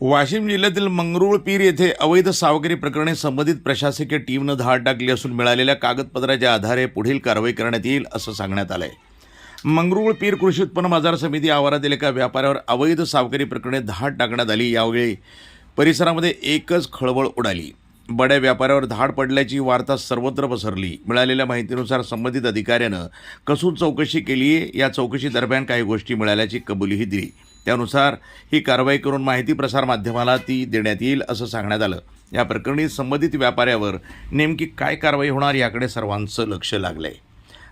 वाशिम जिल्ह्यातील मंगरुळपीर येथे अवैध सावकारी प्रकरणी संबंधित प्रशासकीय टीमनं धाड टाकली असून मिळालेल्या कागदपत्राच्या आधारे पुढील कारवाई करण्यात येईल असं सांगण्यात आलंय। मंगरुळपीर कृषी उत्पन्न बाजार समिती आवारातील एका व्यापाऱ्यावर अवैध सावकारी प्रकरणी धाड टाकण्यात आली। यावेळी परिसरामध्ये एकच खळबळ उडाली। बड्या व्यापाऱ्यावर धाड पडल्याची वार्ता सर्वत्र पसरली। मिळालेल्या माहितीनुसार संबंधित अधिकाऱ्यानं कसून चौकशी केली। या चौकशी दरम्यान काही गोष्टी मिळाल्याची कबुलीही दिली। त्यानुसार ही कारवाई करून माहिती प्रसार माध्यमाला ती देण्यात येईल असं सांगण्यात आलं। या प्रकरणी संबंधित व्यापाऱ्यावर नेमकी काय कारवाई होणार याकडे सर्वांचं लक्ष लागलंय।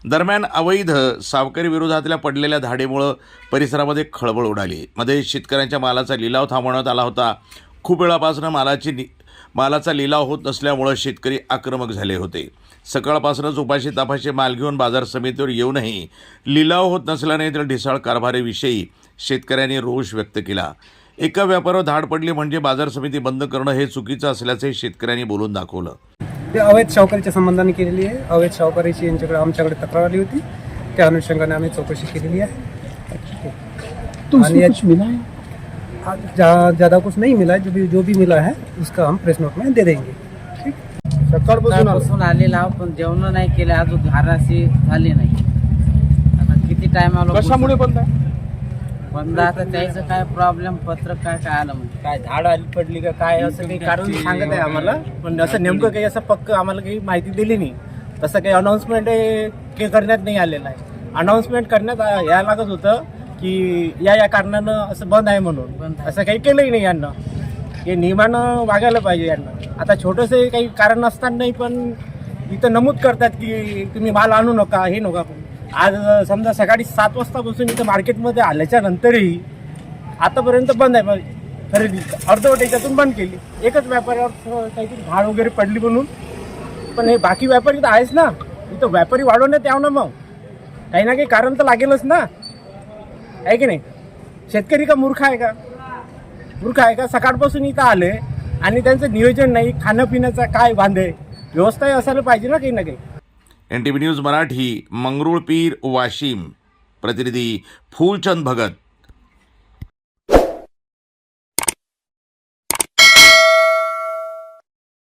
दरम्यान अवैध सावकारी विरोधातल्या पडलेल्या धाडीमुळे परिसरामध्ये खळबळ उडाली। मध्ये शेतकऱ्यांच्या मालाचा लिलाव थांबवण्यात आला होता। खूप वेळापासून मालाचा लिलाव होत नसल्यामुळे शेतकरी आक्रमक झाले होते। सकाळपासूनच उपाशी तापाशी माल घेऊन बाजार समितीवर येऊनही लिलाव होत नसल्याने तर ढिसाळ कारभाराविषयी शेतकऱ्यांनी रोष व्यक्त केला। एका व्यापाऱ्यावर धाड पडली म्हणजे बाजार समिती बंद करणं हे चुकीचं असल्याचे शेतकऱ्यांनी बोलून दाखवलं। ते अवैध सावकारीच्या संबंधाने केलेली आहे। अवैध सावकारीची यांच्याकडे आमच्याकडे तक्रार आली होती, त्या अनुषंगाने आम्ही चौकशी केलेली है। ज़्यादा कुछ नहीं मिला है, जो भी मिला है उसका हम प्रेस नोट में दे देंगे। सकाळपासून आलेला पण जेवण नाही केले, अजून धाराशी झाली नाही। आता किती टाइम आलो, कशामुळे बंद आहे? बंद आता त्याचं काय प्रॉब्लेम पत्र काय आलं म्हणजे काय झाड आली पडली का काय असं काही कारण सांगत आहे आम्हाला, पण असं नेमकं काही असं पक्क आम्हाला काही माहिती दिली नाही। तसं काही अनाऊन्समेंट काही करण्यात नाही आलेलं आहे। अनाऊन्समेंट करण्यात यायला लागत होतं की या कारणानं असं बंद आहे म्हणून, असं काही केलंही नाही यांना। हे नियमानं वागायला पाहिजे यांना। आता छोटंसं काही कारण नसतानाही पण इथं नमूद करतात की तुम्ही माल आणू नका, हे नका। आज समजा सकाळी 7 वाजतापासून इथं मार्केटमध्ये आल्याच्या नंतरही आतापर्यंत बंद आहे खरेदी। अर्धवट याच्यातून बंद केली। एकच व्यापाऱ्यावर काहीतरी धाड वगैरे पडली म्हणून, पण हे बाकी व्यापारी तर आहेच ना। इथं व्यापारी वाढवण्यात यावं ना, मग काही ना काही कारण तर लागेलच ना, आहे की नाही? शेतकरी का मूर्ख आहे का? मूर्ख आहे का? सकाळपासून इथं आले आणि त्यांचं नियोजन नाही, खाणं पिण्याचा काय बांधे व्यवस्था असायला पाहिजे ना काही ना काही। NTV न्यूज मराठी, मंगरुळपीर वाशिम, प्रतिनिधी फूलचंद भगत।